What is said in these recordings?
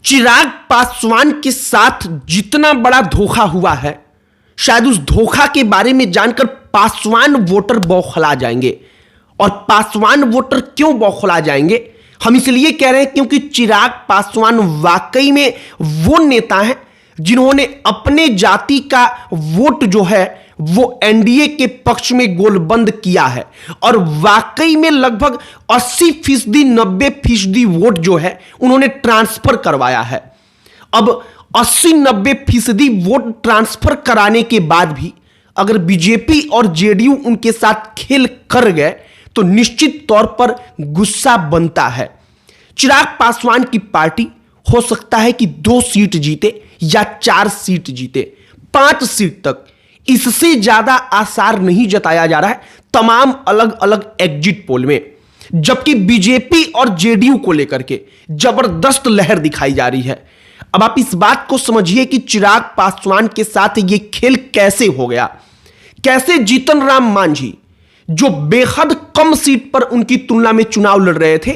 चिराग पासवान के साथ जितना बड़ा धोखा हुआ है, शायद उस धोखा के बारे में जानकर पासवान वोटर बौखला जाएंगे। और पासवान वोटर क्यों बौखला जाएंगे? हम इसलिए कह रहे हैं क्योंकि चिराग पासवान वाकई में वो नेता हैं जिन्होंने अपने जाति का वोट जो है वो एनडीए के पक्ष में गोलबंद किया है। और वाकई में लगभग 80% 90% वोट जो है उन्होंने ट्रांसफर करवाया है। अब 80-90% वोट ट्रांसफर कराने के बाद भी अगर बीजेपी और जेडीयू उनके साथ खेल कर गए तो निश्चित तौर पर गुस्सा बनता है। चिराग पासवान की पार्टी हो सकता है कि 2 सीट जीते या 4 सीट जीते, 5 सीट तक, इससे ज्यादा आसार नहीं जताया जा रहा है तमाम अलग अलग एग्जिट पोल में। जबकि बीजेपी और जेडीयू को लेकर के जबरदस्त लहर दिखाई जा रही है। अब आप इस बात को समझिए कि चिराग पासवान के साथ यह खेल कैसे हो गया। कैसे जीतन राम मांझी जो बेहद कम सीट पर उनकी तुलना में चुनाव लड़ रहे थे,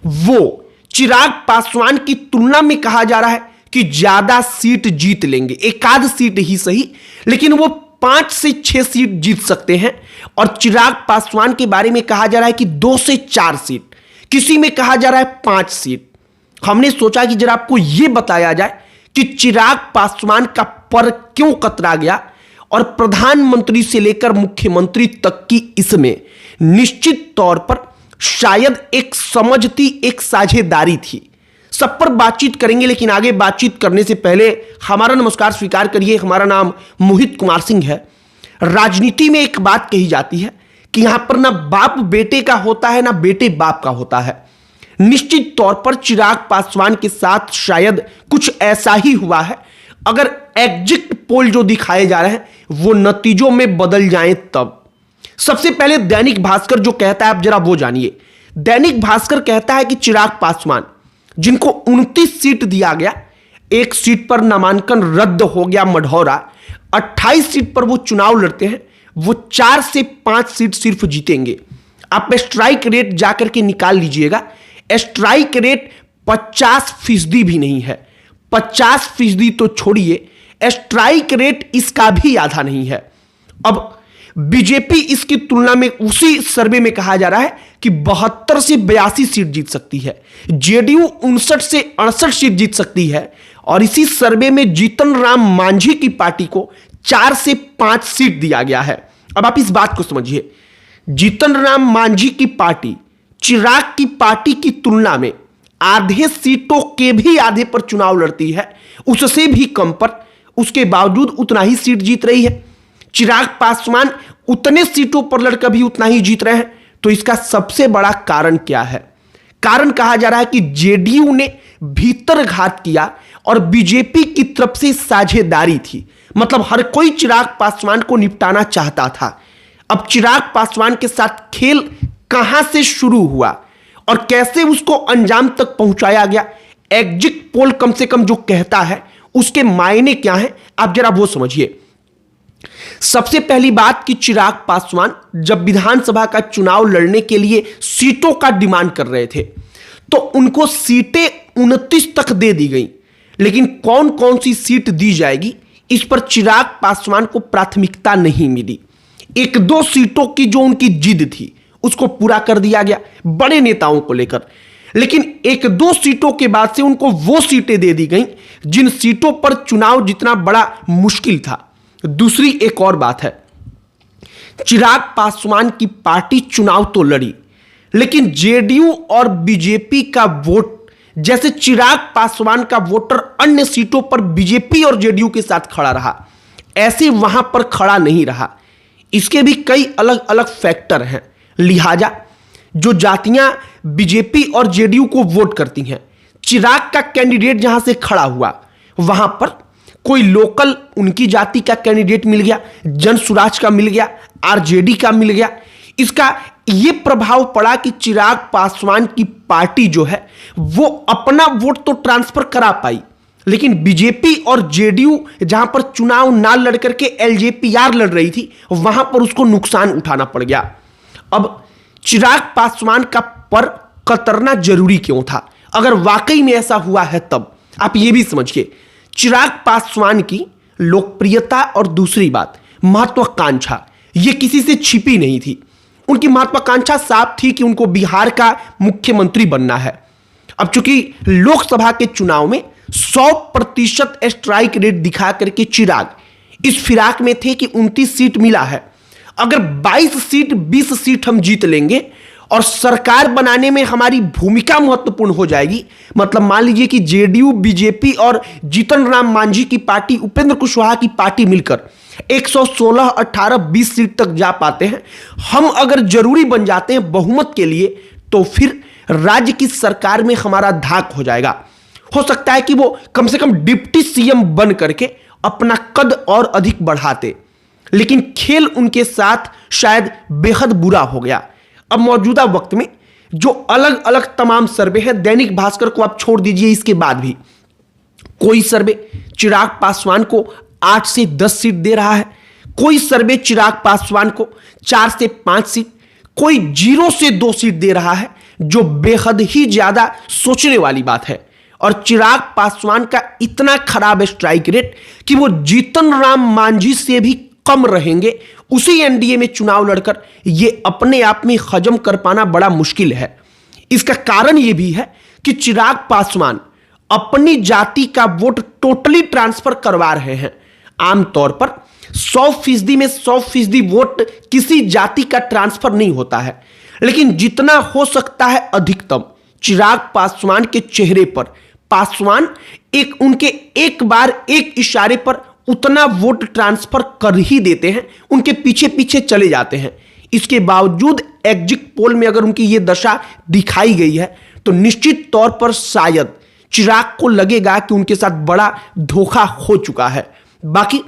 वो चिराग पासवान की तुलना में कहा जा रहा है कि ज्यादा सीट जीत लेंगे, एक आध सीट ही सही, लेकिन वो 5 से 6 सीट जीत सकते हैं। और चिराग पासवान के बारे में कहा जा रहा है कि 2 से 4 सीट, किसी में कहा जा रहा है 5 सीट। हमने सोचा कि जरा आपको यह बताया जाए कि चिराग पासवान का पर क्यों कतरा गया और प्रधानमंत्री से लेकर मुख्यमंत्री तक की इसमें निश्चित तौर पर शायद एक समझ थी, एक साझेदारी थी। सब पर बातचीत करेंगे, लेकिन आगे बातचीत करने से पहले हमारा नमस्कार स्वीकार करिए। हमारा नाम मोहित कुमार सिंह है। राजनीति में एक बात कही जाती है कि यहां पर ना बाप बेटे का होता है ना बेटे बाप का होता है। निश्चित तौर पर चिराग पासवान के साथ शायद कुछ ऐसा ही हुआ है। अगर एग्जिट पोल जो दिखाए जा रहे हैं वो नतीजों में बदल जाएं तब। सबसे पहले दैनिक भास्कर जो कहता है आप जरा वो जानिए। दैनिक भास्कर कहता है कि चिराग पासवान जिनको 29 सीट दिया गया, 1 सीट पर नामांकन रद्द हो गया मढ़ौरा, 28 सीट पर वो चुनाव लड़ते हैं, वो 4 से 5 सीट सिर्फ जीतेंगे। आप स्ट्राइक रेट जाकर के निकाल लीजिएगा। स्ट्राइक रेट 50% भी नहीं है। 50% तो छोड़िए, स्ट्राइक रेट इसका भी आधा नहीं है। अब बीजेपी इसकी तुलना में उसी सर्वे में कहा जा रहा है कि 72 से 82 सीट जीत सकती है। जेडीयू 59 से 68 सीट जीत सकती है। और इसी सर्वे में जीतन राम मांझी की पार्टी को 4 से 5 सीट दिया गया है। अब आप इस बात को समझिए, जीतन राम मांझी की पार्टी चिराग की पार्टी की तुलना में आधे सीटों के भी आधे पर चुनाव लड़ती है, उससे भी कम पर, उसके बावजूद उतना ही सीट जीत रही है। चिराग पासवान उतने सीटों पर लड़कर भी उतना ही जीत रहे हैं। तो इसका सबसे बड़ा कारण क्या है? कारण कहा जा रहा है कि जेडीयू ने भीतर घात किया और बीजेपी की तरफ से साझेदारी थी। मतलब हर कोई चिराग पासवान को निपटाना चाहता था। अब चिराग पासवान के साथ खेल कहां से शुरू हुआ और कैसे उसको अंजाम तक पहुंचाया गया, एग्जिट पोल कम से कम जो कहता है उसके मायने क्या हैं, आप जरा वो समझिए। सबसे पहली बात कि चिराग पासवान जब विधानसभा का चुनाव लड़ने के लिए सीटों का डिमांड कर रहे थे तो उनको सीटें 29 तक दे दी गई, लेकिन कौन कौन सी सीट दी जाएगी इस पर चिराग पासवान को प्राथमिकता नहीं मिली। 1-2 सीटों की जो उनकी जिद थी उसको पूरा कर दिया गया बड़े नेताओं को लेकर, लेकिन 1-2 सीटों के बाद से उनको वो सीटें दे दी गई जिन सीटों पर चुनाव जितना बड़ा मुश्किल था। दूसरी एक और बात है, चिराग पासवान की पार्टी चुनाव तो लड़ी, लेकिन जेडीयू और बीजेपी का वोट, जैसे चिराग पासवान का वोटर अन्य सीटों पर बीजेपी और जेडीयू के साथ खड़ा रहा, ऐसे वहां पर खड़ा नहीं रहा। इसके भी कई अलग अलग फैक्टर हैं। लिहाजा जो जातियां बीजेपी और जेडीयू को वोट करती हैं, चिराग का कैंडिडेट जहां से खड़ा हुआ वहां पर कोई लोकल उनकी जाति का कैंडिडेट मिल गया, जन सुराज का मिल गया, आरजेडी का मिल गया। इसका यह प्रभाव पड़ा कि चिराग पासवान की पार्टी जो है वो अपना वोट तो ट्रांसफर करा पाई, लेकिन बीजेपी और जेडीयू जहां पर चुनाव ना लड़ करके एलजेपीआर लड़ रही थी वहां पर उसको नुकसान उठाना पड़ गया। अब चिराग पासवान का पर कतरना जरूरी क्यों था? अगर वाकई में ऐसा हुआ है तब आप ये भी समझिए, चिराग पासवान की लोकप्रियता और दूसरी बात महत्वाकांक्षा, ये किसी से छिपी नहीं थी। उनकी महत्वाकांक्षा साफ थी कि उनको बिहार का मुख्यमंत्री बनना है। अब चूंकि लोकसभा के चुनाव में 100% स्ट्राइक रेट दिखा करके चिराग इस फिराक में थे कि 29 सीट मिला है, अगर 22 सीट 20 सीट हम जीत लेंगे और सरकार बनाने में हमारी भूमिका महत्वपूर्ण हो जाएगी, मतलब मान लीजिए कि जेडीयू, बीजेपी और जीतन राम मांझी की पार्टी, उपेंद्र कुशवाहा की पार्टी मिलकर 116, 18, 20 सीट तक जा पाते हैं, हम अगर जरूरी बन जाते हैं बहुमत के लिए, तो फिर राज्य की सरकार में हमारा धाक हो जाएगा। हो सकता है कि वो कम से कम डिप्टी सीएम बन करके अपना कद और अधिक बढ़ाते, लेकिन खेल उनके साथ शायद बेहद बुरा हो गया। अब मौजूदा वक्त में जो अलग अलग तमाम सर्वे हैं, दैनिक भास्कर को आप छोड़ दीजिए, इसके बाद भी कोई सर्वे चिराग पासवान को 8 से 10 सीट दे रहा है, कोई सर्वे चिराग पासवान को 4 से 5 सीट, कोई 0 से 2 सीट दे रहा है, जो बेहद ही ज्यादा सोचने वाली बात है। और चिराग पासवान का इतना खराब स्ट्राइक रेट कि वो जीतन राम मांझी से भी कम रहेंगे उसी एनडीए में चुनाव लड़कर, ये अपने आप में हजम कर पाना बड़ा मुश्किल है। इसका कारण यह भी है कि चिराग पासवान अपनी जाति का वोट टोटली ट्रांसफर करवा रहे हैं। आमतौर पर 100% में 100% वोट किसी जाति का ट्रांसफर नहीं होता है, लेकिन जितना हो सकता है अधिकतम चिराग पासवान के चेहरे पर पासवान उनके एक बार एक इशारे पर उतना वोट ट्रांसफर कर ही देते हैं, उनके पीछे पीछे चले जाते हैं। इसके बावजूद एग्जिट पोल में अगर उनकी यह दशा दिखाई गई है, तो निश्चित तौर पर शायद चिराग को लगेगा कि उनके साथ बड़ा धोखा हो चुका है। बाकी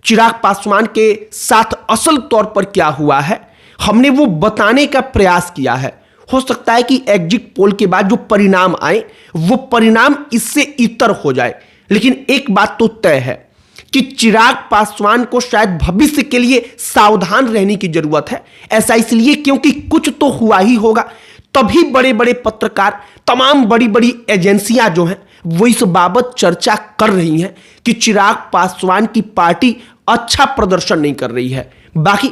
चिराग पासवान के साथ असल तौर पर क्या हुआ है, हमने वो बताने का प्रयास किया है। हो सकता है कि एग्जिट पोल के बाद जो परिणाम आए वो परिणाम इससे इतर हो जाए, लेकिन एक बात तो तय है कि चिराग पासवान को शायद भविष्य के लिए सावधान रहने की जरूरत है। ऐसा इसलिए क्योंकि कुछ तो हुआ ही होगा, तभी बड़े बड़े पत्रकार, तमाम बड़ी बड़ी एजेंसियां जो हैं वो इस बाबत चर्चा कर रही हैं कि चिराग पासवान की पार्टी अच्छा प्रदर्शन नहीं कर रही है। बाकी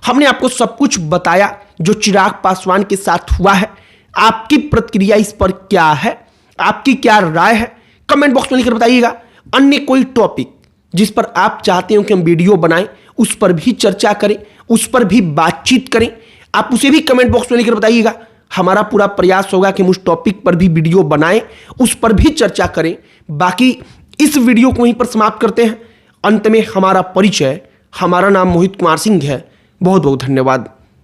हमने आपको सब कुछ बताया जो चिराग पासवान के साथ हुआ है। आपकी प्रतिक्रिया इस पर क्या है, आपकी क्या राय है, कमेंट बॉक्स में लिखकर बताइएगा। अन्य कोई टॉपिक जिस पर आप चाहते हो कि हम वीडियो बनाएं, उस पर भी चर्चा करें, उस पर भी बातचीत करें, आप उसे भी कमेंट बॉक्स में लिखकर बताइएगा। हमारा पूरा प्रयास होगा कि हम उस टॉपिक पर भी वीडियो बनाएं, उस पर भी चर्चा करें। बाकी इस वीडियो को वहीं पर समाप्त करते हैं। अंत में हमारा परिचय, हमारा नाम मोहित कुमार सिंह है। बहुत बहुत धन्यवाद।